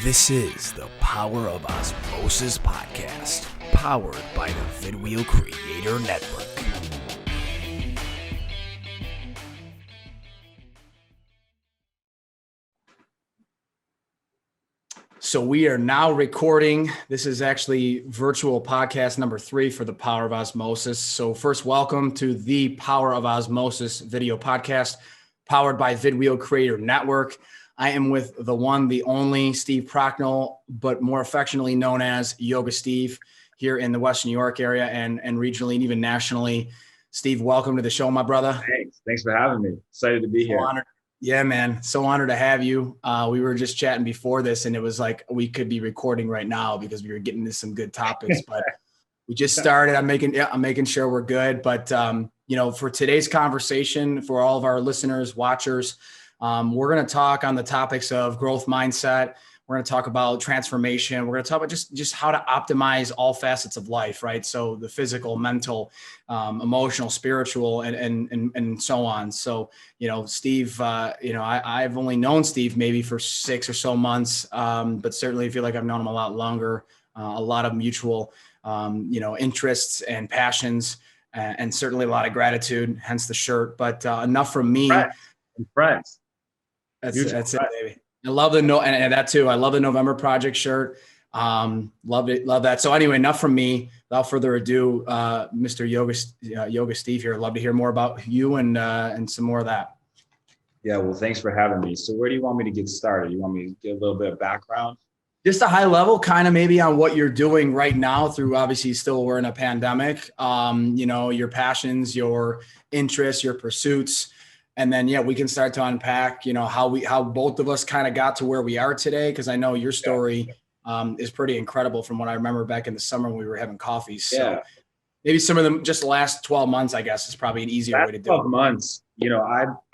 This is the Power of OZmosis podcast, powered by the Vidwheel Creator Network. So we are now recording. This is actually virtual podcast number 3 for the Power of OZmosis. So first, welcome to the Power of OZmosis video podcast, powered by Vidwheel Creator Network. I am with the one, the only Steve Procknal, but more affectionately known as Yoga Steve, here in the Western New York area and regionally and even nationally. Steve, welcome to the show, my brother. Thanks for having me. Excited to be here. Honored. Yeah, man. So honored to have you. We were just chatting before this and it was like we could be recording right now because we were getting to some good topics, but we just started. I'm making sure we're good. But, for today's conversation, for all of our listeners, watchers, we're going to talk on the topics of growth mindset. We're going to talk about transformation. We're going to talk about just how to optimize all facets of life, right? So the physical, mental, emotional, spiritual, and so on. So, Steve, I've only known Steve maybe for 6 or so months, but certainly feel like I've known him a lot longer, a lot of mutual, interests and passions, and certainly a lot of gratitude, hence the shirt, but enough from me. Friends. That's it, baby. I love and that too. I love the November Project shirt. Love it. Love that. So anyway, enough from me. Without further ado, Mr. Yoga Steve here. I'd love to hear more about you and some more of that. Yeah. Well, thanks for having me. So where do you want me to get started? You want me to get a little bit of background? Just a high level kind of maybe on what you're doing right now through obviously still we're in a pandemic, your passions, your interests, your pursuits. And then, we can start to unpack, how both of us kind of got to where we are today. Cause I know your story is pretty incredible from what I remember back in the summer when we were having coffees. So maybe some of them just the last 12 months, I guess is probably an easier way to do it. 12 months,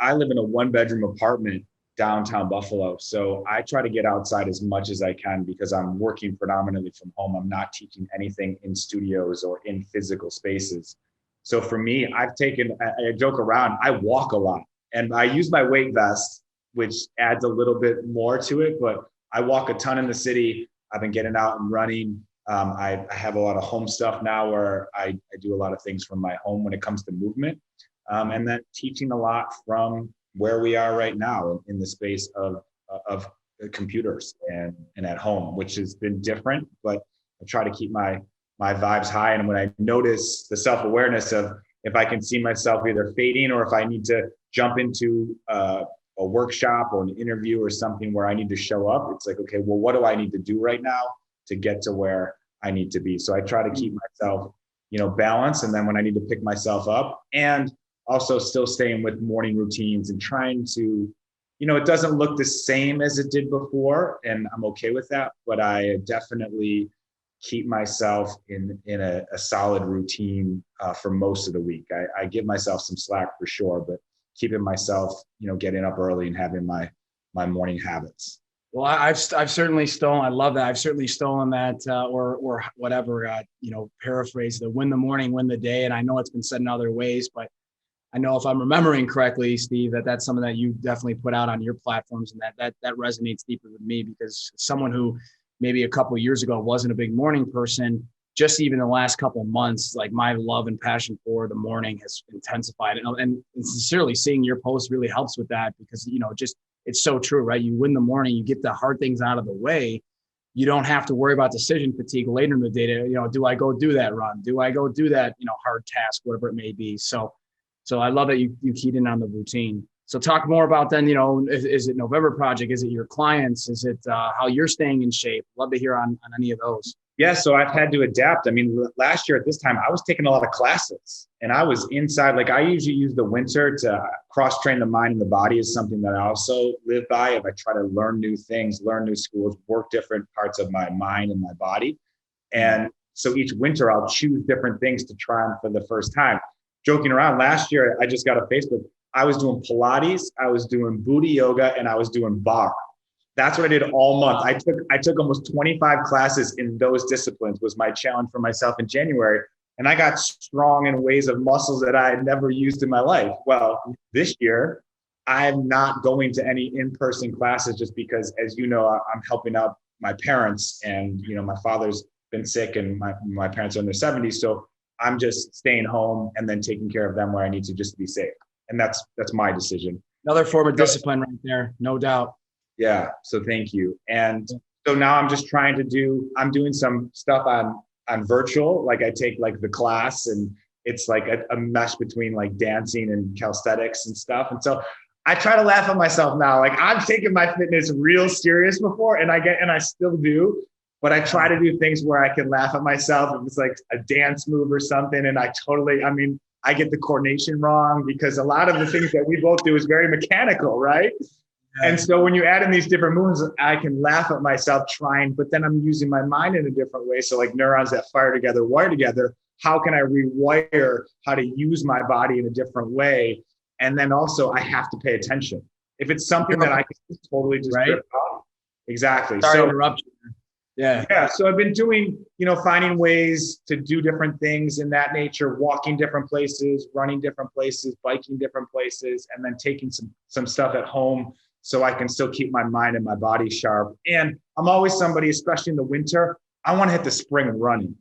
I live in a 1-bedroom apartment downtown Buffalo. So I try to get outside as much as I can because I'm working predominantly from home. I'm not teaching anything in studios or in physical spaces. So for me, I joke around, I walk a lot. And I use my weight vest, which adds a little bit more to it, but I walk a ton in the city. I've been getting out and running. I have a lot of home stuff now where I do a lot of things from my home when it comes to movement. And then teaching a lot from where we are right now in the space of computers and at home, which has been different, but I try to keep my vibes high. And when I notice the self-awareness of if I can see myself either fading or if I need to jump into a workshop or an interview or something where I need to show up, it's like, okay, well, what do I need to do right now to get to where I need to be? So I try to keep myself, balanced. And then when I need to pick myself up and also still staying with morning routines and trying to, it doesn't look the same as it did before. And I'm okay with that, but I definitely keep myself in a solid routine for most of the week. I give myself some slack for sure, but keeping myself, getting up early and having my morning habits. Well, I've certainly stolen. I love that. I've certainly stolen that, or whatever. Paraphrase the win the morning, win the day. And I know it's been said in other ways, but I know if I'm remembering correctly, Steve, that's something that you definitely put out on your platforms, and that resonates deeply with me because someone who maybe a couple of years ago wasn't a big morning person, just even the last couple of months, like my love and passion for the morning has intensified. And sincerely seeing your post really helps with that because, it's so true, right? You win the morning, you get the hard things out of the way. You don't have to worry about decision fatigue later in the day to, do I go do that run? Do I go do that, hard task, whatever it may be. So I love that you keyed in on the routine. So talk more about then, is it November Project? Is it your clients? Is it how you're staying in shape? Love to hear on any of those. Yeah, so I've had to adapt. I mean, last year at this time, I was taking a lot of classes and I was inside. Like I usually use the winter to cross-train the mind and the body is something that I also live by. If I try to learn new things, learn new schools, work different parts of my mind and my body. And so each winter I'll choose different things to try on for the first time. Joking around, last year, I just got a Facebook. I was doing Pilates, I was doing booty yoga, and I was doing bar. That's what I did all month. I took almost 25 classes in those disciplines was my challenge for myself in January. And I got strong in ways of muscles that I had never used in my life. Well, this year, I'm not going to any in-person classes just because, as you know, I'm helping out my parents, and my father's been sick, and my parents are in their 70s, so I'm just staying home and then taking care of them where I need to, just to be safe. And that's my decision. Another form of discipline right there, no doubt. Yeah. So thank you. And so now I'm just I'm doing some stuff on virtual. Like I take like the class, and it's like a mesh between like dancing and calisthenics and stuff. And so I try to laugh at myself now. Like I've taken my fitness real serious before, and I still do, but I try to do things where I can laugh at myself. If it's like a dance move or something, and I get the coordination wrong, because a lot of the things that we both do is very mechanical, right? Yeah. And so when you add in these different moves, I can laugh at myself trying, but then I'm using my mind in a different way. So like neurons that fire together, wire together. How can I rewire how to use my body in a different way? And then also I have to pay attention. If it's something that I can totally just drift off. Exactly. Sorry to interrupt you. Yeah. Yeah. So I've been doing, finding ways to do different things in that nature, walking different places, running different places, biking different places, and then taking some stuff at home so I can still keep my mind and my body sharp. And I'm always somebody, especially in the winter, I want to hit the spring running.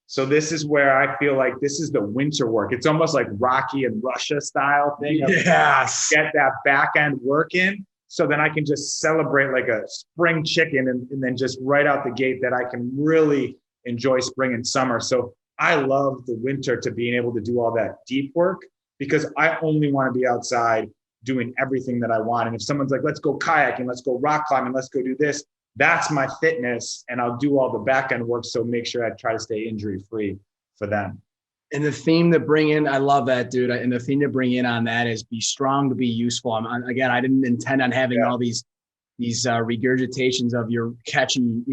So this is where I feel like this is the winter work. It's almost like Rocky and Russia style thing. Yes. Get that back end work in, so then I can just celebrate like a spring chicken, and then just right out the gate that I can really enjoy spring and summer. So I love the winter to being able to do all that deep work, because I only want to be outside doing everything that I want. And if someone's like, let's go kayaking, let's go rock climbing, let's go do this, that's my fitness. And I'll do all the back end work. So make sure I try to stay injury free for them. And the theme to bring in, I love that, dude. And the theme to bring in on that is be strong to be useful. Again, I didn't intend on having all these regurgitations of your catchy,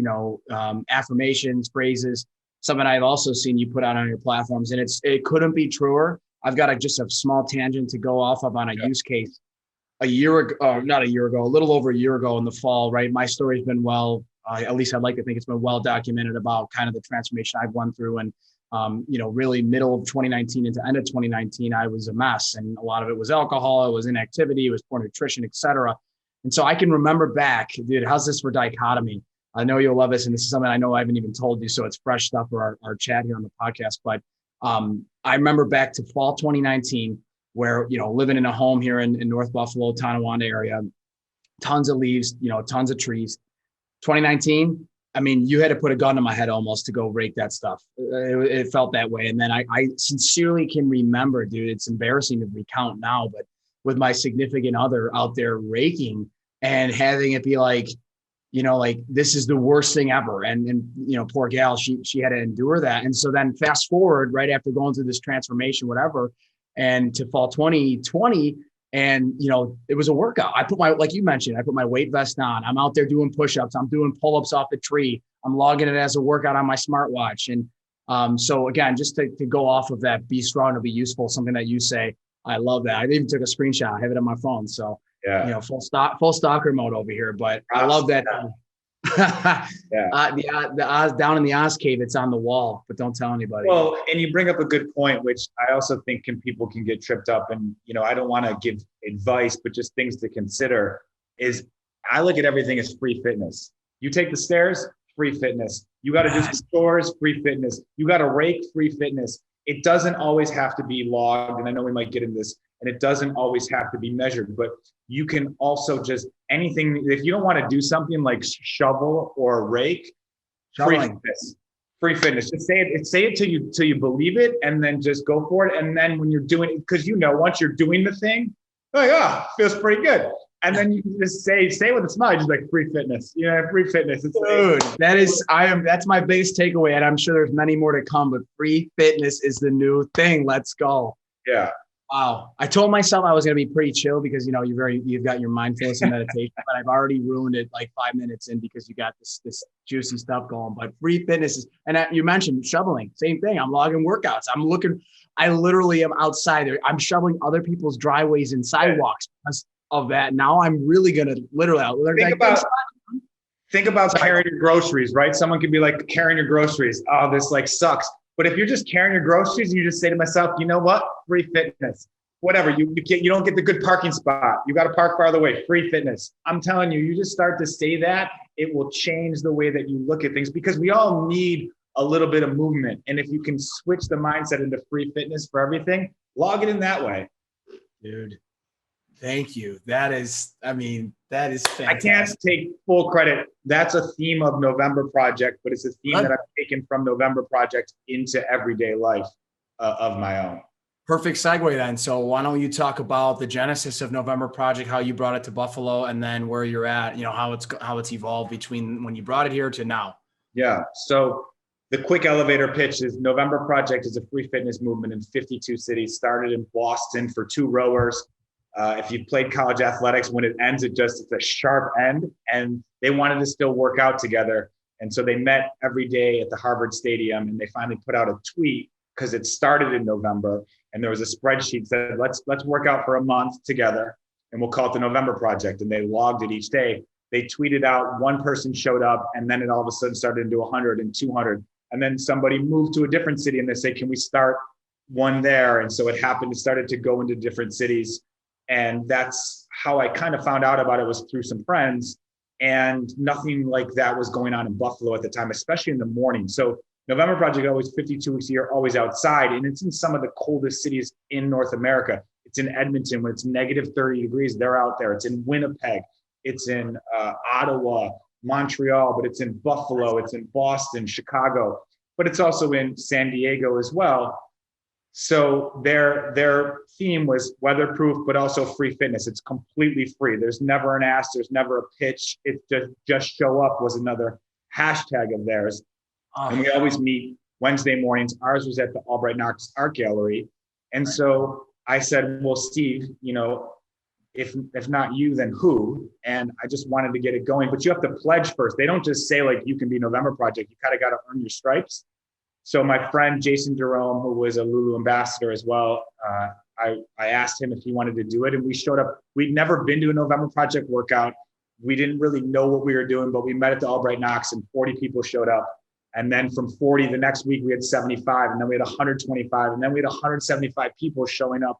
affirmations, phrases. Something I've also seen you put out on your platforms, and it couldn't be truer. I've got just a small tangent to go off of on a use case. A little over a year ago in the fall, right? My story's been at least I'd like to think it's been well documented about kind of the transformation I've went through. And really middle of 2019 into end of 2019, I was a mess. And a lot of it was alcohol, it was inactivity, it was poor nutrition, et cetera. And so I can remember back, dude, how's this for dichotomy? I know you'll love this. And this is something I know I haven't even told you. So it's fresh stuff for our chat here on the podcast. But I remember back to fall 2019, where, living in a home here in North Buffalo, Tonawanda area, tons of leaves, tons of trees. 2019, you had to put a gun to my head almost to go rake that stuff. It felt that way. And then I sincerely can remember, dude, it's embarrassing to recount now, but with my significant other out there raking and having it be like, this is the worst thing ever. And poor gal, she had to endure that. And so then fast forward right after going through this transformation, whatever, and to fall 2020, and, it was a workout. like you mentioned, I put my weight vest on. I'm out there doing push-ups. I'm doing pull-ups off the tree. I'm logging it as a workout on my smartwatch. And so again, just to go off of that, be strong to be useful, something that you say, I love that. I even took a screenshot. I have it on my phone. So, full stalker mode over here, but I love that. The Oz down in the Oz cave, it's on the wall, but don't tell anybody. Well, and you bring up a good point, which I also think people can get tripped up. And, I don't want to give advice, but just things to consider is I look at everything as free fitness. You take the stairs, free fitness. You got to do some chores, free fitness. You got to rake, free fitness. It doesn't always have to be logged. And I know we might get into this, and it doesn't always have to be measured, but you can also just anything. If you don't want to do something like shovel or rake, free fitness. Just say it till you believe it, and then just go for it. And then when you're doing it, because once you're doing the thing, feels pretty good. And then you can just say with a smile, just like free fitness. Free fitness. Dude, that's my biggest takeaway, and I'm sure there's many more to come. But free fitness is the new thing. Let's go. Yeah. Wow. I told myself I was going to be pretty chill because, you've got your mindfulness and meditation, but I've already ruined it like 5 minutes in because you got this juicy stuff going. But free fitness is, and you mentioned shoveling, same thing. I'm logging workouts. I literally am outside there. I'm shoveling other people's driveways and sidewalks because of that. Now I'm really going to literally think about carrying your groceries, right? Someone could be like carrying your groceries. Oh, this like sucks. But if you're just carrying your groceries, you just say to myself, you know what? Free fitness. whatever, you don't get the good parking spot. You got to park farther away, free fitness. I'm telling you, you just start to say that, it will change the way that you look at things, because we all need a little bit of movement. And if you can switch the mindset into free fitness for everything, log it in that way. Dude, thank you. That is fantastic. I can't take full credit. That's a theme of November Project, but it's a theme that I've taken from November Project into everyday life of my own. Perfect segue then. So why don't you talk about the genesis of November Project, how you brought it to Buffalo, and then where you're at, how it's evolved between when you brought it here to now. Yeah. So the quick elevator pitch is November Project is a free fitness movement in 52 cities, started in Boston for 2 rowers. If you've played college athletics, when it ends, it's a sharp end, and they wanted to still work out together. And so they met every day at the Harvard Stadium, and they finally put out a tweet because it started in November. And there was a spreadsheet that said, let's work out for a month together, and we'll call it the November Project. And they logged it each day. They tweeted out, one person showed up, and then it all of a sudden started into 100 and 200. And then somebody moved to a different city, and they say, can we start one there? And so it happened. It started to go into different cities. And that's how I kind of found out about it, was through some friends. And nothing like that was going on in Buffalo at the time, especially in the morning. So November Project, always 52 weeks a year, always outside. And it's in some of the coldest cities in North America. It's in Edmonton when it's negative 30 degrees. They're out there. It's in Winnipeg. It's in Ottawa, Montreal, but it's in Buffalo. It's in Boston, Chicago, but it's also in San Diego as well. So their theme was weatherproof, but also free fitness. It's completely free. There's never an ask. There's never a pitch. It's just show up was another hashtag of theirs. And we always meet Wednesday mornings. Ours was at the Albright Knox Art Gallery. And so I said, well, Steve, if not you, then who? And I just wanted to get it going. But you have to pledge first. They don't just say, like, you can be November Project. You kind of got to earn your stripes. So my friend, Jason Jerome, who was a Lulu ambassador as well, I asked him if he wanted to do it. And we showed up. We'd never been to a November Project workout. We didn't really know what we were doing, but we met at the Albright Knox, and 40 people showed up. And then from 40, the next week we had 75, and then we had 125, and then we had 175 people showing up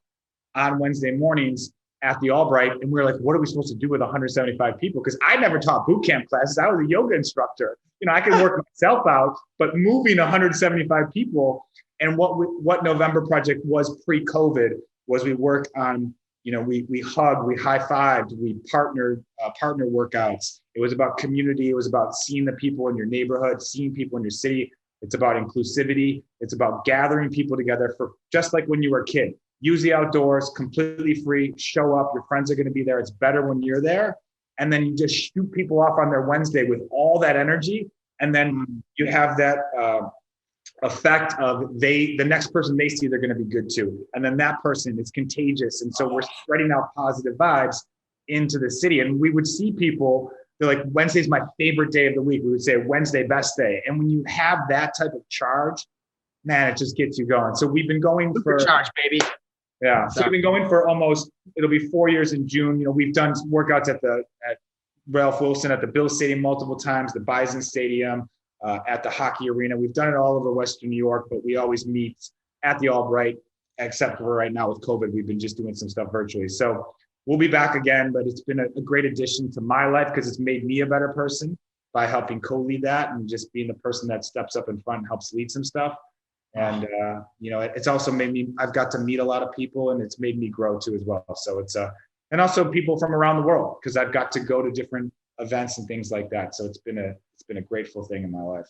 on Wednesday mornings at the Albright. And we were like, what are we supposed to do with 175 people? Because I never taught boot camp classes. I was a yoga instructor. I could work myself out, but moving 175 people. And what November Project was pre-COVID was we worked on, we hugged, we high-fived, we partner workouts. It was about community. It was about seeing the people in your neighborhood, seeing people in your city. It's about inclusivity. It's about gathering people together for just like when you were a kid. Use the outdoors, completely free, show up. Your friends are going to be there. It's better when you're there. And then you just shoot people off on their Wednesday with all that energy. And then you have that effect of the next person they see, they're going to be good too. And then that person is contagious. And so we're spreading out positive vibes into the city. And we would see people, they're like, Wednesday's my favorite day of the week. We would say Wednesday, best day. And when you have that type of charge, man, it just gets you going. So we've been going for charge, baby. Yeah. So we've been going for it'll be 4 years in June. We've done workouts at Ralph Wilson, at the Bill Stadium multiple times, the Bison Stadium, at the hockey arena. We've done it all over Western New York, but we always meet at the Albright, except for right now with COVID. We've been just doing some stuff virtually. So we'll be back again, but it's been a great addition to my life because it's made me a better person by helping co-lead that and just being the person that steps up in front and helps lead some stuff. And, it's also made I've got to meet a lot of people, and it's made me grow too as well. So and also people from around the world, because I've got to go to different events and things like that. So it's been a grateful thing in my life.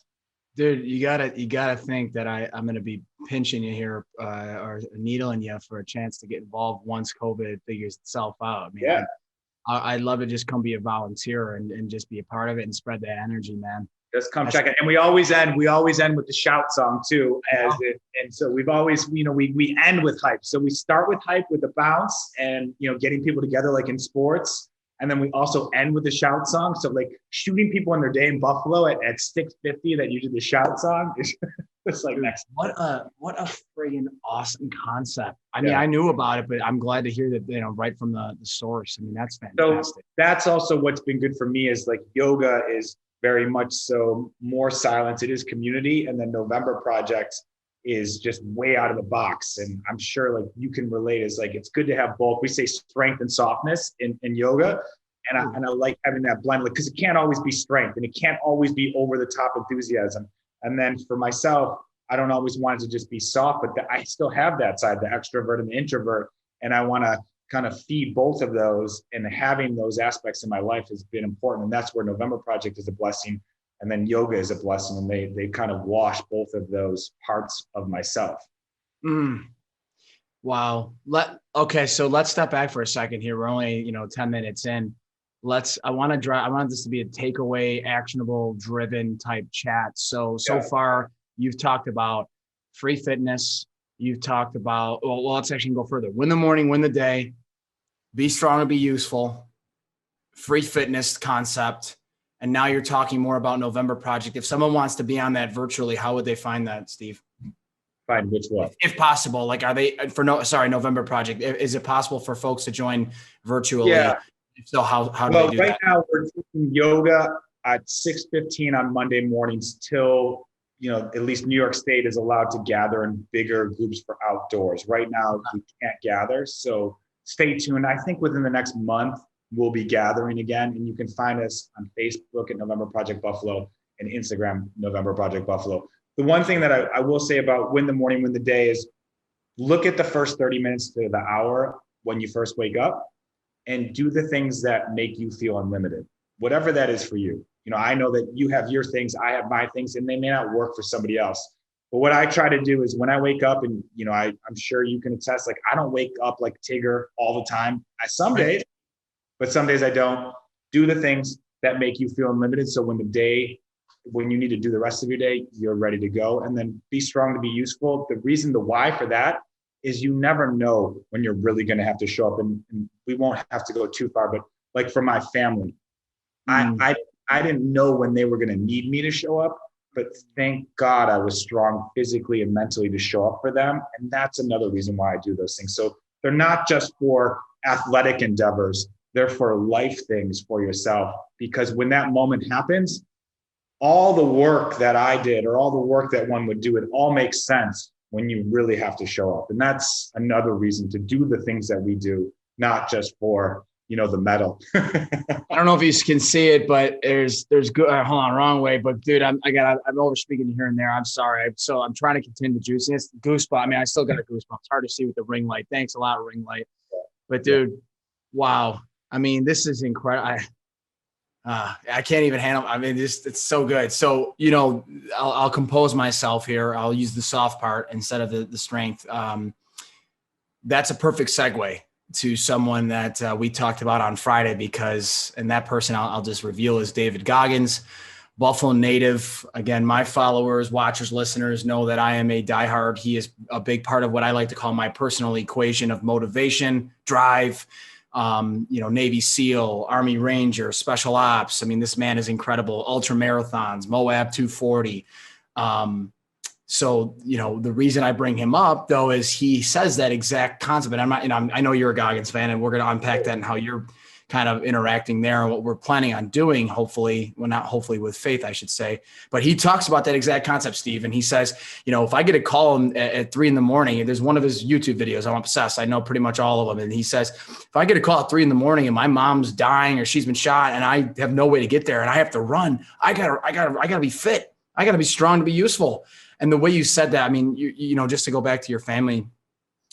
Dude, you gotta think that I'm going to be pinching you here or needling you for a chance to get involved once COVID figures itself out. Yeah. I'd love to just come be a volunteer and just be a part of it and spread that energy, man. Just come check it. And we always end with the shout song too. And so we've always, we end with hype. So we start with hype with the bounce and, getting people together like in sports. And then we also end with the shout song. So like shooting people in their day in Buffalo at 6:50 that you did the shout song is just like next. What a friggin' awesome concept. I mean, I knew about it, but I'm glad to hear that, right from the source. I mean, that's fantastic. So that's also what's been good for me is like yoga is very much so more silence. It is community. And then November Project is just way out of the box. And I'm sure like you can relate, is like, it's good to have both. We say strength and softness in yoga. And I like having that blend, like, because it can't always be strength and it can't always be over the top enthusiasm. And then for myself, I don't always want it to just be soft, but I still have that side, the extrovert and the introvert. And I want to kind of feed both of those, and having those aspects in my life has been important. And that's where November Project is a blessing. And then yoga is a blessing. And they kind of wash both of those parts of myself. Wow. Okay. So let's step back for a second here. We're only, 10 minutes in. I want this to be a takeaway, actionable, driven type chat. So far you've talked about free fitness. You've talked about, well, let's actually go further. Win the morning, win the day, be strong and be useful, free fitness concept. And now you're talking more about November Project. If someone wants to be on that virtually, how would they find that, Steve? Find which one? If possible, like, are they November Project? Is it possible for folks to join virtually? Yeah. If so, how do they do that? Right now we're doing yoga at 6:15 on Monday mornings till, at least New York State is allowed to gather in bigger groups for outdoors. Right now we can't gather. So stay tuned. I think within the next month, we'll be gathering again. And you can find us on Facebook at November Project Buffalo and Instagram, November Project Buffalo. The one thing that I will say about win the morning, win the day is look at the first 30 minutes to the hour when you first wake up and do the things that make you feel unlimited, whatever that is for you. I know that you have your things, I have my things, and they may not work for somebody else. But what I try to do is when I wake up, and I'm sure you can attest, like I don't wake up like Tigger all the time. Some days, but some days I don't. Do the things that make you feel unlimited. So when you need to do the rest of your day, you're ready to go. And then be strong to be useful. The reason, the why for that is you never know when you're really going to have to show up. And we won't have to go too far, but like for my family, I didn't know when they were going to need me to show up, but thank God I was strong physically and mentally to show up for them. And that's another reason why I do those things. So they're not just for athletic endeavors, they're for life things for yourself. Because when that moment happens, all the work that I did or all the work that one would do, it all makes sense when you really have to show up. And that's another reason to do the things that we do, not just for, the medal. I don't know if you can see it, but there's good. Hold on, wrong way. But dude, I'm over speaking here and there. I'm sorry. So I'm trying to continue the juiciness. Goosebump. I mean, I still got a goosebump. It's hard to see with the ring light. Thanks a lot, ring light. But dude, wow. I mean, this is incredible. I can't even handle. I mean, it's so good. So, I'll compose myself here. I'll use the soft part instead of the strength. That's a perfect segue to someone that we talked about on Friday and that person I'll just reveal is David Goggins, Buffalo native. Again, my followers, watchers, listeners know that I am a diehard. He is a big part of what I like to call my personal equation of motivation, drive, Navy SEAL, Army Ranger, Special Ops. I mean, this man is incredible. Ultra marathons, Moab 240. So, the reason I bring him up though, is he says that exact concept, and I'm not, I know you're a Goggins fan, and we're going to unpack that and how you're kind of interacting there and what we're planning on doing. Hopefully, well, not hopefully with faith, I should say, but he talks about that exact concept, Steve. And he says, if I get a call at 3 a.m, there's one of his YouTube videos. I'm obsessed. I know pretty much all of them. And he says, if I get a call at 3 a.m. and my mom's dying or she's been shot and I have no way to get there and I have to run, I gotta be fit. I gotta be strong to be useful. And the way you said that, I mean, just to go back to your family,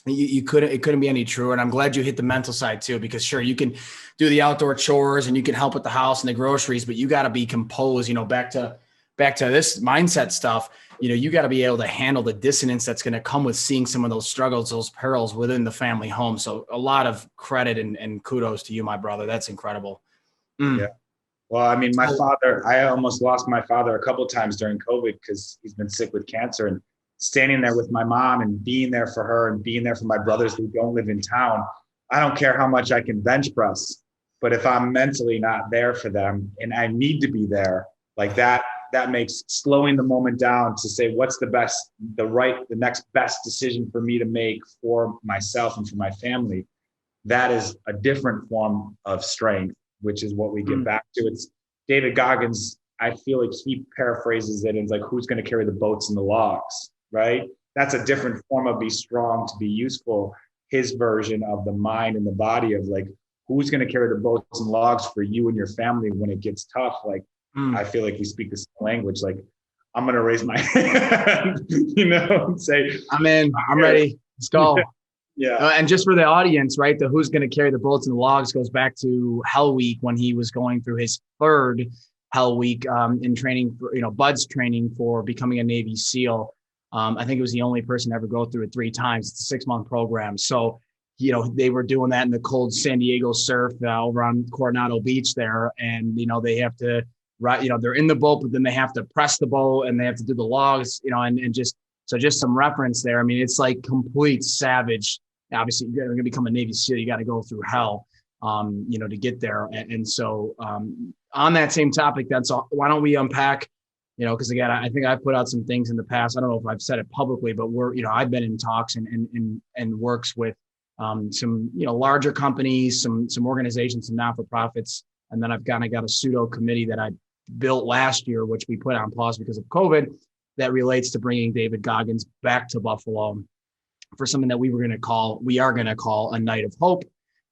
it couldn't be any truer. And I'm glad you hit the mental side too, because sure, you can do the outdoor chores and you can help with the house and the groceries, but you got to be composed, back to this mindset stuff. You got to be able to handle the dissonance that's going to come with seeing some of those struggles, those perils within the family home. So a lot of credit and kudos to you, my brother. That's incredible. Yeah. Well, I mean, I almost lost my father a couple of times during COVID because he's been sick with cancer, and standing there with my mom and being there for her and being there for my brothers who don't live in town. I don't care how much I can bench press, but if I'm mentally not there for them and I need to be there, like that makes slowing the moment down to say, what's the next best decision for me to make for myself and for my family. That is a different form of strength, which is what we get back to. It's David Goggins. I feel like he paraphrases it and it's like, who's going to carry the boats and the logs, right? that's a different form of be strong to be useful. His version of the mind and the body of like, who's going to carry the boats and logs for you and your family when it gets tough? Like, I feel like we speak the same language. Like, I'm going to raise my hand, and say, I'm in, I'm ready. Let's go. Yeah. And just for the audience, right? The who's going to carry the boats and the logs goes back to Hell Week when he was going through his third Hell Week in training for, Bud's training for becoming a Navy SEAL. I think it was the only person to ever go through it 3 times. It's a 6-month program. So, they were doing that in the cold San Diego surf over on Coronado Beach there. And, they have to, they're in the boat, but then they have to press the boat and they have to do the logs, and just some reference there. I mean, it's like complete savage. Obviously, you're going to become a Navy SEAL. You got to go through hell, to get there. And so on that same topic, why don't we unpack, because again, I think I've put out some things in the past. I don't know if I've said it publicly, but I've been in talks and works with some, larger companies, some organizations, some not-for-profits. And then I've kind of got a pseudo committee that I built last year, which we put on pause because of COVID, that relates to bringing David Goggins back to Buffalo for something that we are going to call a Night of Hope.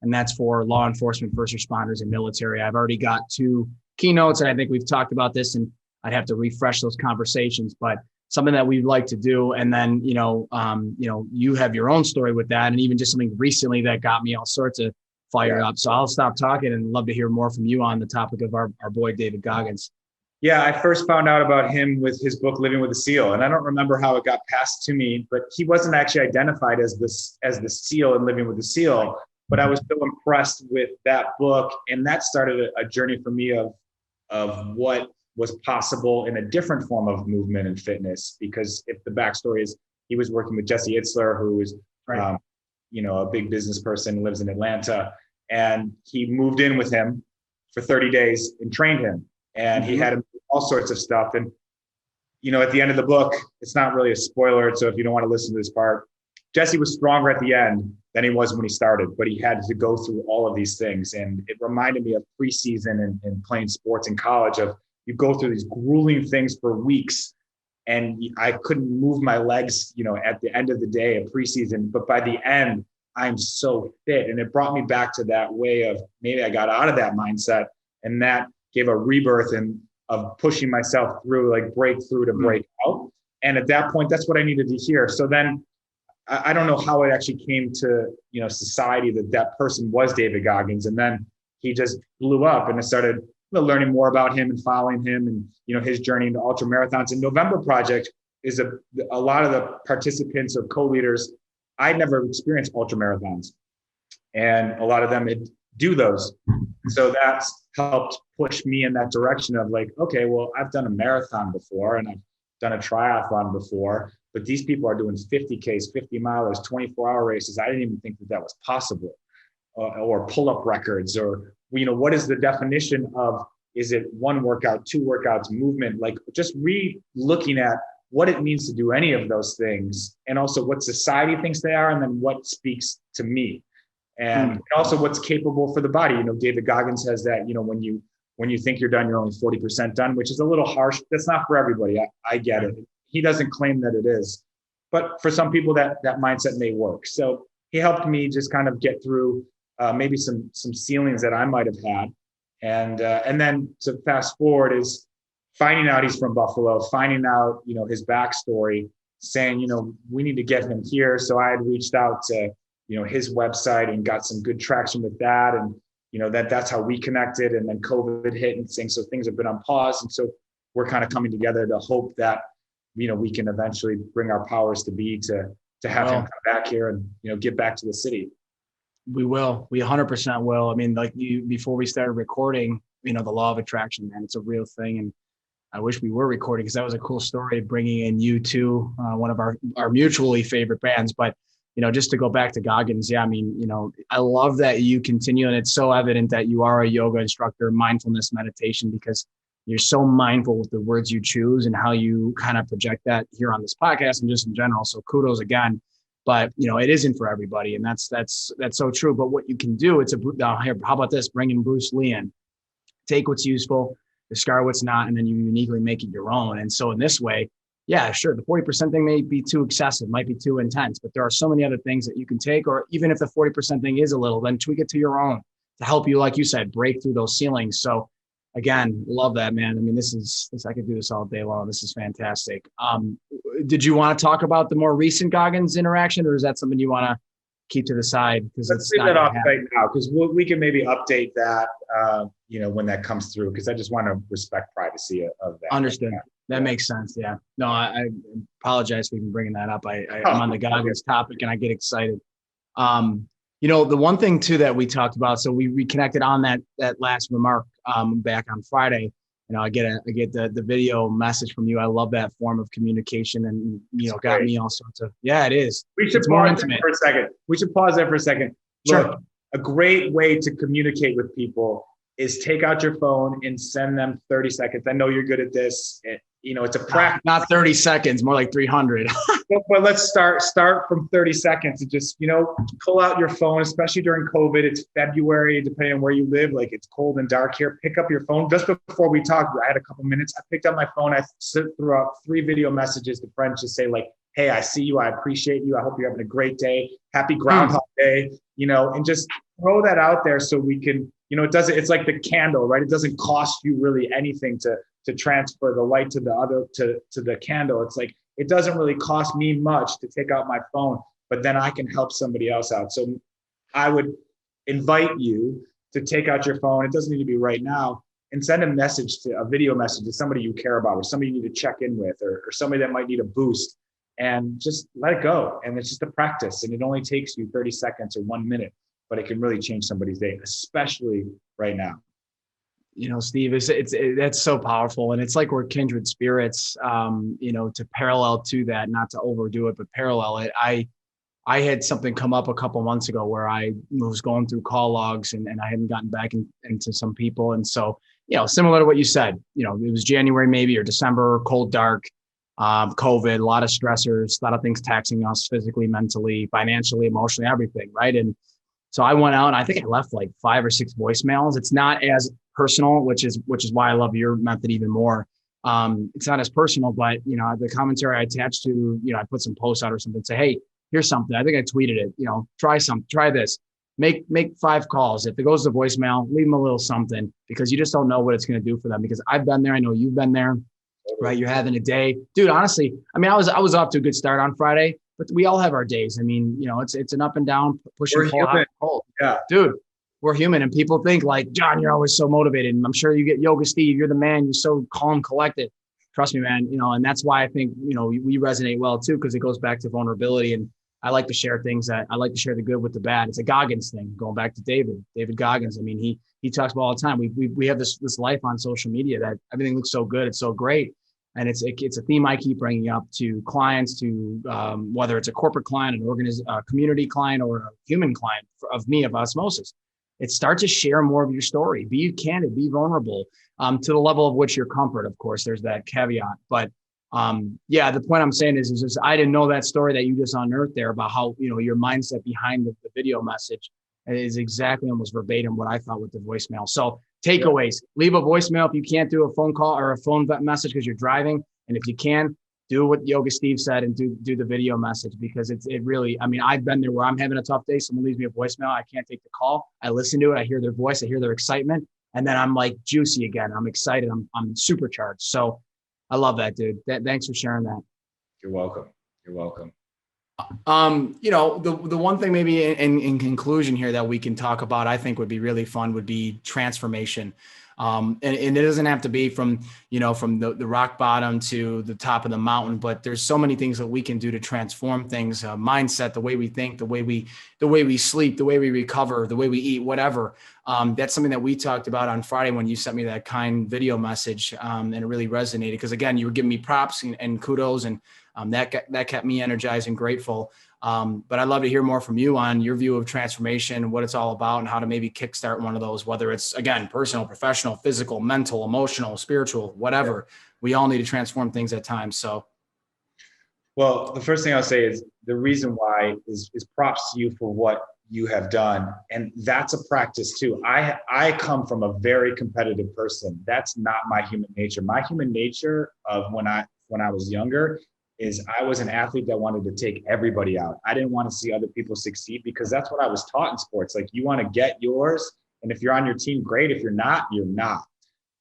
And that's for law enforcement, first responders, and military. I've already got 2 keynotes, and I think we've talked about this, and I'd have to refresh those conversations, but something that we'd like to do. And then, you have your own story with that, and even just something recently that got me all sorts of fired up. So I'll stop talking and love to hear more from you on the topic of our boy, David Goggins. Yeah, I first found out about him with his book, Living with a SEAL. And I don't remember how it got passed to me, but he wasn't actually identified as the SEAL in Living with a SEAL. But I was so impressed with that book. And that started a journey for me of what was possible in a different form of movement and fitness. Because if the backstory is he was working with Jesse Itzler, who was, a big business person, lives in Atlanta. And he moved in with him for 30 days and trained him. And he had all sorts of stuff. And, at the end of the book, it's not really a spoiler. So if you don't want to listen to this part, Jesse was stronger at the end than he was when he started, but he had to go through all of these things. And it reminded me of preseason and playing sports in college of you go through these grueling things for weeks. And I couldn't move my legs, at the end of the day of preseason, but by the end, I'm so fit. And it brought me back to that way of maybe I got out of that mindset, and that gave a rebirth and of pushing myself through, like breakthrough to break out. And at that point, that's what I needed to hear. So then I don't know how it actually came to, society that person was David Goggins. And then he just blew up, and I started learning more about him and following him and, his journey into ultra marathons. And November Project is a lot of the participants or co-leaders. I'd never experienced ultra marathons, and a lot of them do those. So that's helped push me in that direction of like, okay, well, I've done a marathon before and I've done a triathlon before, but these people are doing 50Ks, 50 milers, 24-hour races. I didn't even think that was possible, or pull-up records, or, what is the definition of, is it 1 workout, 2 workouts, movement? Like just looking at what it means to do any of those things, and also what society thinks they are, and then what speaks to me. And also what's capable for the body. David Goggins has that, when you think you're done, you're only 40% done, which is a little harsh. That's not for everybody. I get it. He doesn't claim that it is, but for some people that mindset may work. So he helped me just kind of get through maybe some ceilings that I might've had. And then to fast forward is finding out he's from Buffalo, finding out, his backstory, saying, we need to get him here. So I had reached out to, his website and got some good traction with that. And, that's how we connected. And then COVID hit and things. So things have been on pause. And so we're kind of coming together to hope that, we can eventually bring our powers to be to have him come back here and, get back to the city. We will. We 100% will. I mean, like before we started recording, the law of attraction, man, it's a real thing. And I wish we were recording, because that was a cool story, bringing in U2, one of our mutually favorite bands. But, just to go back to Goggins, yeah, I mean, I love that you continue, and it's so evident that you are a yoga instructor, mindfulness meditation, because you're so mindful with the words you choose and how you kind of project that here on this podcast and just in general. So kudos again. But, it isn't for everybody. And that's so true. But what you can do, here, how about this? Bring in Bruce Lee in. Take what's useful, discard what's not, and then you uniquely make it your own. And so in this way, yeah, sure, the 40% thing may be too excessive, might be too intense, but there are so many other things that you can take, or even if the 40% thing is a little, then tweak it to your own to help you, like you said, break through those ceilings. So again, love that, man. I mean, I could do this all day long. This is fantastic. Did you want to talk about the more recent Goggins interaction, or is that something you want to keep to the side because Let's it's leave not that going off to happen? right now because we can maybe update that, when that comes through, because I just want to respect privacy of that. Understood. That Yeah. makes sense. Yeah. No, I apologize for even bringing that up. I'm on Oh, the Goggins topic and I get excited. The one thing too that we talked about, so we reconnected on that last remark back on Friday. I get the video message from you. I love that form of communication, and got great. me all sorts of. Yeah, it is. We should It's more pause there intimate. for a second. We should pause there for a second. Sure. Look, a great way to communicate with people is take out your phone and send them 30 seconds. I know you're good at this. It's a practice. Not 30 seconds, more like 300. But let's start from 30 seconds and just, pull out your phone, especially during COVID. It's February, depending on where you live, like it's cold and dark here. Pick up your phone. Just before we talked, I had a couple minutes. I picked up my phone. I threw out 3 video messages to friends to say like, hey, I see you. I appreciate you. I hope you're having a great day. Happy Groundhog Day, and just throw that out there so we can, it's like the candle, right? It doesn't cost you really anything to transfer the light to the candle. It's like, it doesn't really cost me much to take out my phone, but then I can help somebody else out. So I would invite you to take out your phone. It doesn't need to be right now, and send a video message to somebody you care about, or somebody you need to check in with, or somebody that might need a boost, and just let it go. And it's just a practice, and it only takes you 30 seconds or 1 minute, but it can really change somebody's day, especially right now. Steve, that's so powerful. And it's like we're kindred spirits, to parallel to that, not to overdo it, but parallel it. I had something come up a couple months ago where I was going through call logs and I hadn't gotten back into some people. And so, similar to what you said, it was January maybe or December, cold, dark, COVID, a lot of stressors, a lot of things taxing us physically, mentally, financially, emotionally, everything. Right. And so I went out and I think I left like 5 or 6 voicemails. It's not as personal, which is why I love your method even more. It's not as personal, but the commentary I attached to, I put some posts out or something, say, hey, here's something. I think I tweeted it, try this, make 5 calls. If it goes to voicemail, leave them a little something, because you just don't know what it's going to do for them. Because I've been there. I know you've been there, right? You're having a day, dude. Honestly, I mean, I was off to a good start on Friday, but we all have our days. I mean, it's an up and down, push and pull, hot and cold. Yeah, dude. We're human, and people think like, John, you're always so motivated. And I'm sure you get Yoga Steve, you're the man, you're so calm, collected. Trust me, man, and that's why I think, we resonate well too, because it goes back to vulnerability. And I like to share I like to share the good with the bad. It's a Goggins thing, going back to David Goggins. I mean, he talks about all the time. We have this life on social media that everything looks so good. It's so great. And it's a theme I keep bringing up to clients, to whether it's a corporate client, a community client, or a human client of Osmosis. It starts to share more of your story. Be candid, be vulnerable, to the level of which your comfort. Of course, there's that caveat. But the point I'm saying is just I didn't know that story that you just unearthed there about how your mindset behind the video message is exactly almost verbatim what I thought with the voicemail. So takeaways: leave a voicemail if you can't do a phone call or a phone message because you're driving, and if you can, do what Yoga Steve said and do the video message, because it really, I mean, I've been there where I'm having a tough day. Someone leaves me a voicemail. I can't take the call. I listen to it. I hear their voice. I hear their excitement. And then I'm like juicy again. I'm excited. I'm supercharged. So I love that, dude. Thanks for sharing that. You're welcome. You're welcome. The one thing maybe in conclusion here that we can talk about, I think would be really fun, would be transformation. And it doesn't have to be from the rock bottom to the top of the mountain, but there's so many things that we can do to transform things, mindset, the way we think, the way we sleep, the way we recover, the way we eat, whatever. That's something that we talked about on Friday when you sent me that kind video message, and it really resonated because, again, you were giving me props and kudos, and that kept me energized and grateful. But I'd love to hear more from you on your view of transformation, what it's all about, and how to maybe kickstart one of those, whether it's, again, personal, professional, physical, mental, emotional, spiritual, whatever. We all need to transform things at times. So. Well, the first thing I'll say is the reason why is props to you for what you have done. And that's a practice too. I come from a very competitive person. That's not my human nature. My human nature of when I was younger is I was an athlete that wanted to take everybody out. I didn't want to see other people succeed because that's what I was taught in sports. Like, you want to get yours. And if you're on your team, great. If you're not, you're not.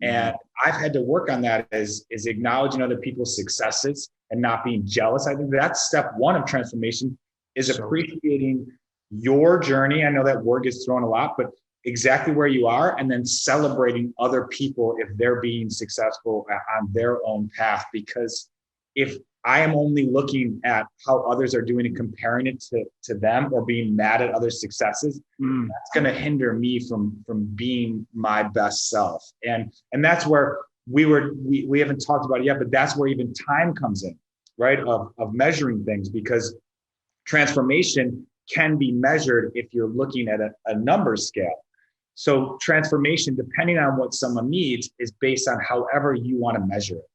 And I've had to work on that is acknowledging other people's successes and not being jealous. I think that's step one of transformation, is appreciating your journey. I know that word gets thrown a lot, but exactly where you are, and then celebrating other people if they're being successful on their own path. Because if I am only looking at how others are doing and comparing it to them, or being mad at other successes, that's going to hinder me from being my best self. And that's where we haven't talked about it yet, but that's where even time comes in, right? Of measuring things, because transformation can be measured if you're looking at a numbers scale. So transformation, depending on what someone needs, is based on however you want to measure it.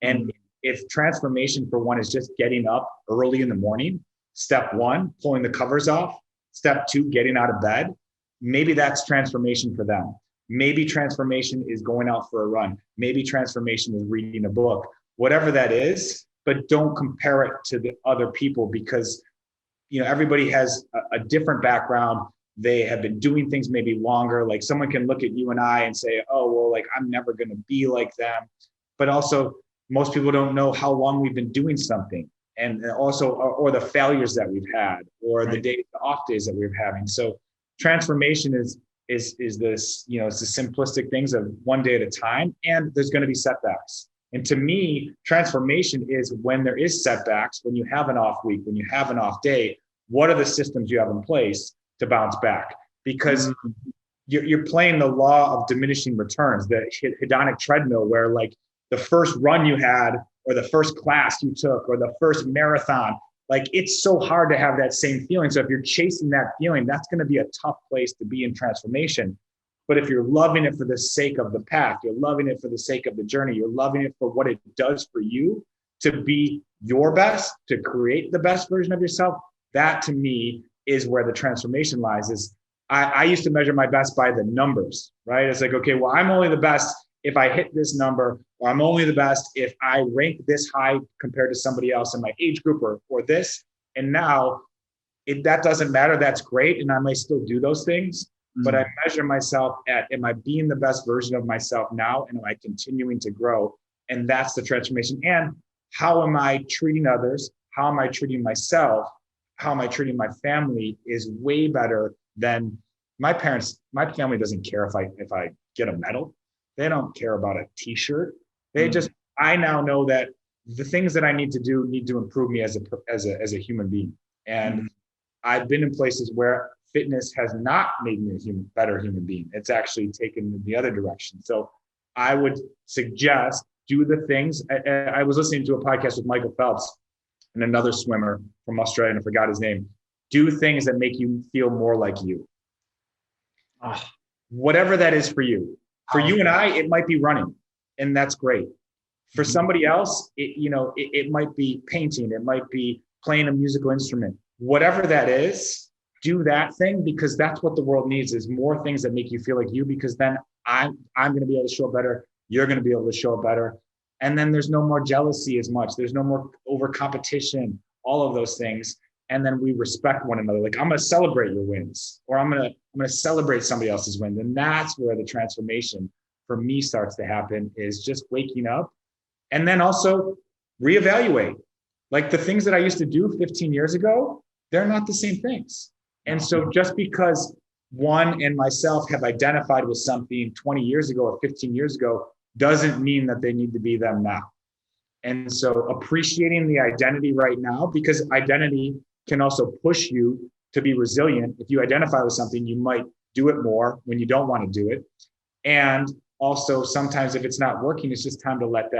And if transformation for one is just getting up early in the morning, step one, pulling the covers off, step two, getting out of bed, maybe that's transformation for them. Maybe transformation is going out for a run. Maybe transformation is reading a book, whatever that is, but don't compare it to the other people, because everybody has a different background. They have been doing things maybe longer. Like, someone can look at you and I and say, oh, well, like, I'm never going to be like them. But also, most people don't know how long we've been doing something, and also, or the failures that we've had, or the off days that we're having. So transformation is this, it's the simplistic things of one day at a time, and there's going to be setbacks. And to me, transformation is when there is setbacks, when you have an off week, when you have an off day, what are the systems you have in place to bounce back? Because you're playing the law of diminishing returns, the hedonic treadmill, where like the first run you had, or the first class you took, or the first marathon, like, it's so hard to have that same feeling. So if you're chasing that feeling, that's going to be a tough place to be in transformation. But if you're loving it for the sake of the path, you're loving it for the sake of the journey, you're loving it for what it does for you to be your best, to create the best version of yourself, that to me is where the transformation lies. Is I used to measure my best by the numbers, right? It's like, okay, well, I'm only the best if I hit this number, or I'm only the best if I rank this high compared to somebody else in my age group, or this. And now that doesn't matter. That's great. And I might still do those things, but I measure myself at, am I being the best version of myself now? And am I continuing to grow? And that's the transformation. And how am I treating others? How am I treating myself? How am I treating my family is way better than my parents. My family doesn't care if I get a medal. They don't care about a t-shirt. They just, I now know that the things that I need to do need to improve me as a human being. And I've been in places where fitness has not made me a better human being. It's actually taken me the other direction. So I would suggest do the things. I was listening to a podcast with Michael Phelps and another swimmer from Australia, and I forgot his name. Do things that make you feel more like you. Whatever that is for you. For you and I, it might be running, and that's great. For somebody else, it might be painting. It might be playing a musical instrument. Whatever that is, do that thing, because that's what the world needs, is more things that make you feel like you, because then I'm going to be able to show up better. You're going to be able to show up better. And then there's no more jealousy as much. There's no more over competition, all of those things. And then we respect one another. Like, I'm going to celebrate your wins, or I'm going to celebrate somebody else's wins. And that's where the transformation for me starts to happen, is just waking up and then also reevaluate. Like, the things that I used to do 15 years ago, they're not the same things. And so just because one and myself have identified with something 20 years ago or 15 years ago doesn't mean that they need to be them now. And so appreciating the identity right now, because identity can also push you to be resilient. If you identify with something, you might do it more when you don't want to do it. And also, sometimes if it's not working, it's just time to let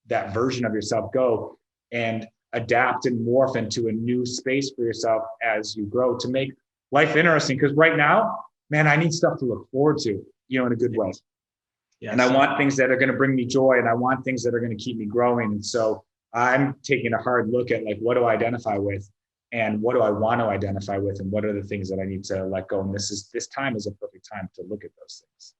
that version of yourself go and adapt and morph into a new space for yourself as you grow, to make life interesting. Because right now, man, I need stuff to look forward to, in a good way. Yes. And I want things that are going to bring me joy, and I want things that are going to keep me growing. And so I'm taking a hard look at, like, what do I identify with, and what do I want to identify with, and what are the things that I need to let go. And this time is a perfect time to look at those things.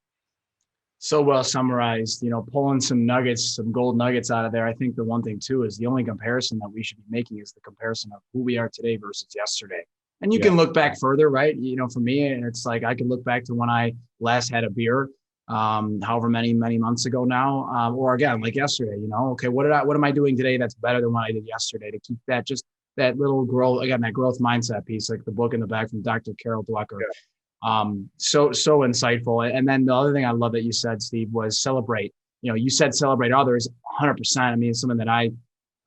So well summarized, pulling some nuggets, some gold nuggets out of there. I think the one thing too is the only comparison that we should be making is the comparison of who we are today versus yesterday. And you Yeah. can look back further, right? For me, it's like I can look back to when I last had a beer, however many months ago now, or again, like yesterday. Okay, what am I doing today that's better than what I did yesterday to keep that little growth, again, that growth mindset piece, like the book in the back from Dr. Carol Dwecker. Yeah. So insightful. And then the other thing I love that you said, Steve, was celebrate. You said celebrate others 100%. I mean, it's something that I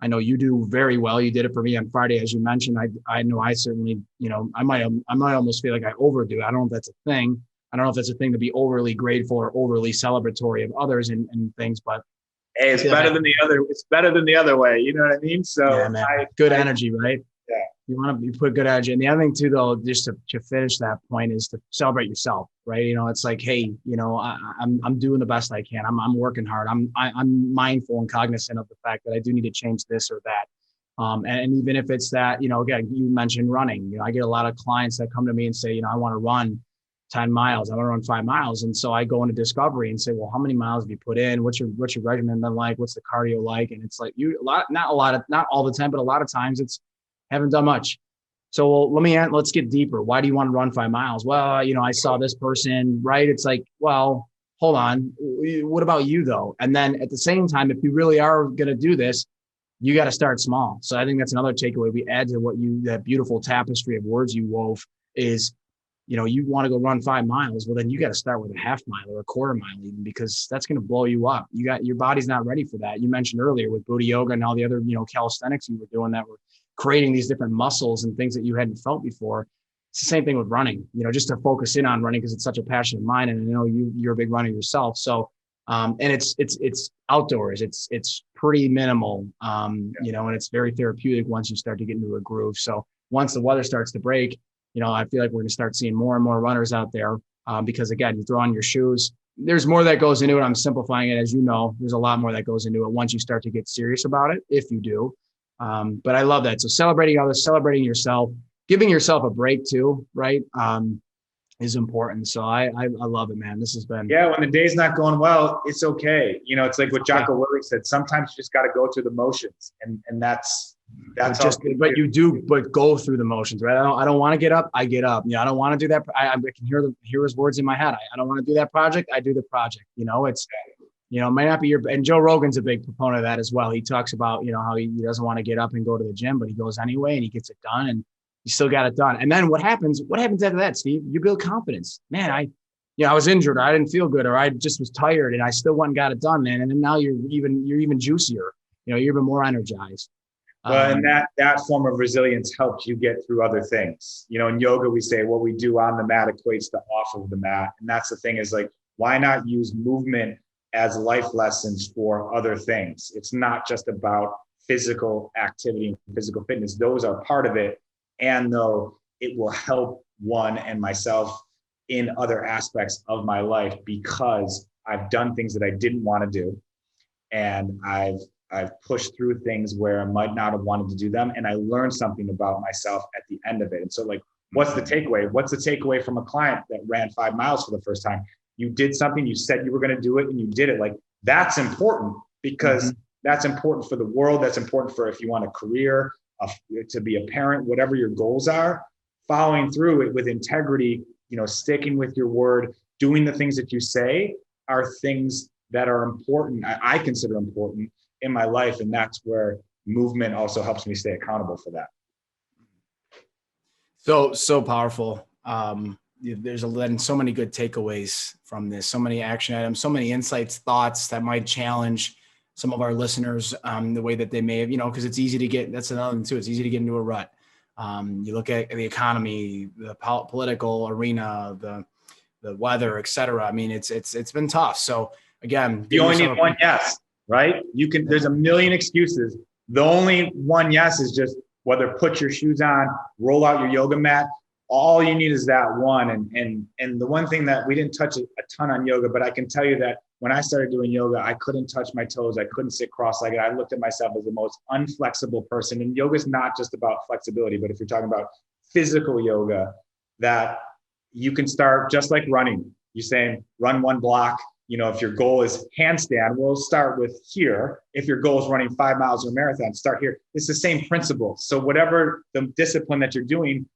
know you do very well. You did it for me on Friday, as you mentioned. I know I certainly, I might almost feel like I overdo. I don't know if that's a thing. I don't know if that's a thing to be overly grateful or overly celebratory of others and things, but hey, it's better than the other. It's better than the other way. You know what I mean? So yeah, man. Good energy, right? Yeah. You put good energy. And the other thing too, though, just to finish that point, is to celebrate yourself, right? It's like, hey, I'm doing the best I can. I'm working hard. I'm mindful and cognizant of the fact that I do need to change this or that. And even if it's that, again, you mentioned running. I get a lot of clients that come to me and say, I want to run 10 miles. I want to run 5 miles. And so I go into discovery and say, well, how many miles have you put in? What's your regimen been like? What's the cardio like? And it's like not all the time, but a lot of times it's haven't done much. So let's get deeper. Why do you want to run 5 miles? Well, I saw this person, right? It's like, well, hold on. What about you though? And then at the same time, if you really are going to do this, you got to start small. So I think that's another takeaway we add to that beautiful tapestry of words you wove is, you want to go run 5 miles. Well, then you got to start with a half mile or a quarter mile even, because that's going to blow you up. Your body's not ready for that. You mentioned earlier with booty yoga and all the other, calisthenics you were doing that were creating these different muscles and things that you hadn't felt before. It's the same thing with running, just to focus in on running because it's such a passion of mine. And I know you're a big runner yourself. So, and it's outdoors. It's pretty minimal, and it's very therapeutic once you start to get into a groove. So once the weather starts to break, I feel like we're going to start seeing more and more runners out there because, again, you throw on your shoes. There's more that goes into it. I'm simplifying it. As you know, there's a lot more that goes into it once you start to get serious about it, if you do. But I love that. So celebrating others, celebrating yourself, giving yourself a break too, right, is important. So I love it, man. This has been. Yeah, when the day's not going well, it's okay. It's like what Jocko Willink said. Sometimes you just got to go through the motions, and that's but go through the motions, right? I don't want to get up. I get up. I don't want to do that. I can hear his words in my head. I don't want to do that project. I do the project. It's, it might not be and Joe Rogan's a big proponent of that as well. He talks about, how he doesn't want to get up and go to the gym, but he goes anyway and he gets it done and you still got it done. And then what happens after that, Steve? You build confidence, man. I was injured, or I didn't feel good, or I just was tired and I still went and got it done, man. And then now you're even juicier, you're even more energized. Well, and that form of resilience helps you get through other things. In yoga, we say what we do on the mat equates to off of the mat. And that's the thing is like, why not use movement as life lessons for other things? It's not just about physical activity and physical fitness. Those are part of it. And though it will help one and myself in other aspects of my life because I've done things that I didn't want to do. And I've pushed through things where I might not have wanted to do them. And I learned something about myself at the end of it. And so like, what's the takeaway? What's the takeaway from a client that ran 5 miles for the first time? You did something, you said you were going to do it and you did it. Like that's important because that's important for the world. That's important for if you want a career, to be a parent, whatever your goals are, following through it with integrity, sticking with your word, doing the things that you say are things that are important. I consider important in my life. And that's where movement also helps me stay accountable for that. So powerful. There's so many good takeaways from this, so many action items, so many insights, thoughts that might challenge some of our listeners, the way that they may have, because it's easy to get, that's another thing too. It's easy to get into a rut. You look at the economy, the political arena, the weather, et cetera. I mean, it's been tough. So again, you only need one yes, right? There's a million excuses. The only one yes is just whether put your shoes on, roll out your yoga mat. All you need is that one. And the one thing that we didn't touch a ton on yoga, but I can tell you that when I started doing yoga, I couldn't touch my toes. I couldn't sit cross-legged. I looked at myself as the most unflexible person. And yoga is not just about flexibility, but if you're talking about physical yoga, that you can start just like running. You're saying run one block, if your goal is handstand, we'll start with here. If your goal is running 5 miles or a marathon, start here. It's the same principle. So whatever the discipline that you're doing,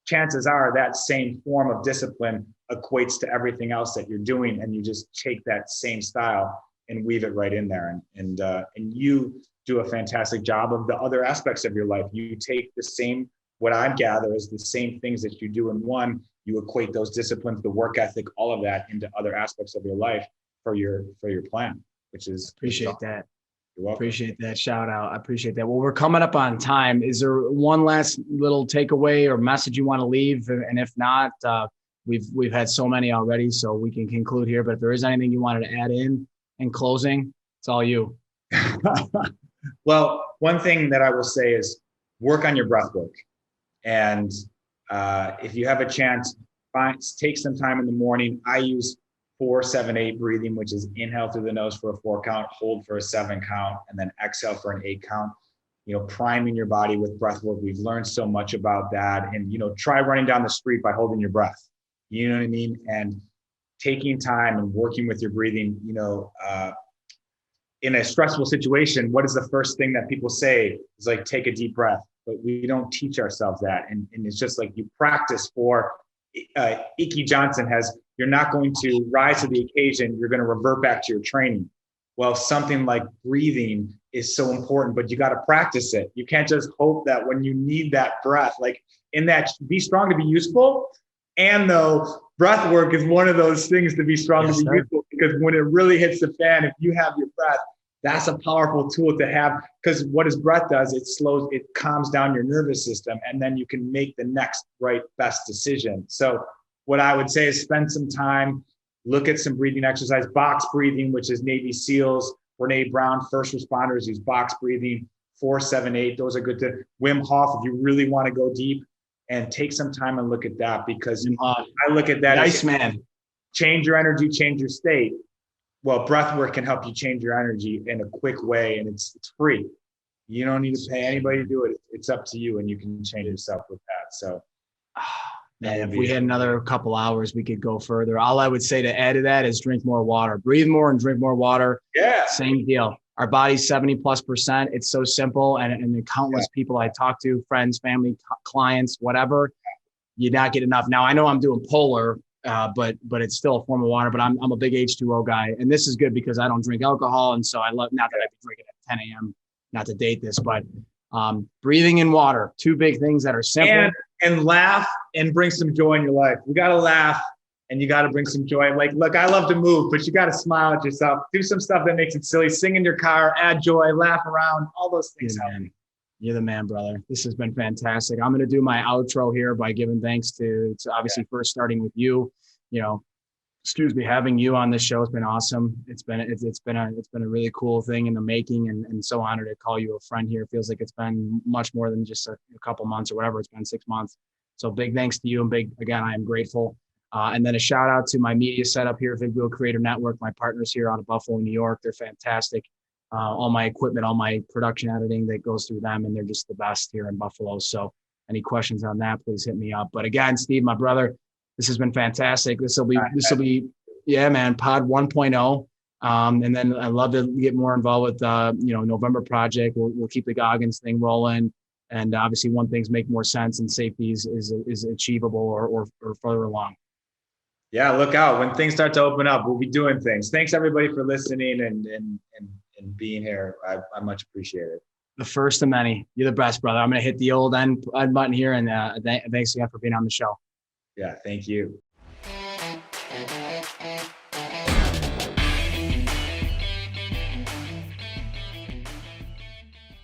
chances are that same form of discipline equates to everything else that you're doing. And you just take that same style and weave it right in there. And you do a fantastic job of the other aspects of your life. You take the same, what I gather is the same things that you do in one, you equate those disciplines, the work ethic, all of that into other aspects of your life for your plan, which is appreciate that. You're welcome. Appreciate that shout out. I appreciate that. Well, we're coming up on time. Is there one last little takeaway or message you want to leave? And if not, we've had so many already, so we can conclude here. But if there is anything you wanted to add in closing, it's all you. Well, one thing that I will say is work on your breath work. And if you have a chance, take some time in the morning. I use 4-7-8 breathing, which is inhale through the nose for a 4 count, hold for a 7 count, and then exhale for an 8 count. Priming your body with breath work. We've learned so much about that. And, try running down the street by holding your breath. You know what I mean? And taking time and working with your breathing, in a stressful situation, what is the first thing that people say? Is like, take a deep breath. But we don't teach ourselves that. And it's just like you practice for, Icky Johnson has, you're not going to rise to the occasion. You're going to revert back to your training. Well, something like breathing is so important, but you got to practice it. You can't just hope that when you need that breath, like in that, be strong to be useful. And though breath work is one of those things to be strong to be useful, because when it really hits the fan, if you have your breath, that's a powerful tool to have, because what his breath does, it calms down your nervous system, and then you can make the next right best decision. So what I would say is spend some time, look at some breathing exercise, box breathing, which is Navy SEALs, Brene Brown, first responders use box breathing, 4-7-8. Those are good to Wim Hof if you really want to go deep, and take some time and look at that, because I look at that nice as man. Change your energy, change your state. Well, breath work can help you change your energy in a quick way, and it's free. You don't need to pay anybody to do it. It's up to you, and you can change yourself with that. So, man, if we had another couple hours, we could go further. All I would say to add to that is drink more water. Breathe more and drink more water. Yeah. Same deal. Our body's 70+%. It's so simple. And the countless people I talk to, friends, family, clients, whatever, you not get enough. Now, I know I'm doing polar, but it's still a form of water, but I'm a big H2O guy. And this is good because I don't drink alcohol. And so I love, not that I'd be drinking at 10 a.m., not to date this, but breathing in water, 2 big things that are simple. And laugh and bring some joy in your life. You got to laugh and you got to bring some joy. Like, look, I love to move, but you got to smile at yourself. Do some stuff that makes it silly. Sing in your car, add joy, laugh around, all those things. You're the man, brother. This has been fantastic. I'm going to do my outro here by giving thanks to obviously first starting with you, having you on this show has been awesome. It's been a really cool thing in the making, and so honored to call you a friend here. It feels like it's been much more than just a couple months or whatever. It's been 6 months. So big thanks to you, and again, I am grateful. And then a shout out to my media setup here, Vidwheel Creator Network, my partners here out of Buffalo, New York. They're fantastic. All my equipment, all my production editing that goes through them, and they're just the best here in Buffalo. So any questions on that, please hit me up. But again, Steve, my brother, this has been fantastic. This will be, yeah, man, pod 1.0. And then I'd love to get more involved with, November project. We'll keep the Goggins thing rolling. And obviously when things make more sense and safety is achievable or further along. Yeah, look out. When things start to open up, we'll be doing things. Thanks everybody for listening and being here. I much appreciate it. The first of many. You're the best, brother. I'm going to hit the old end button here. And thanks again for being on the show. Yeah, thank you.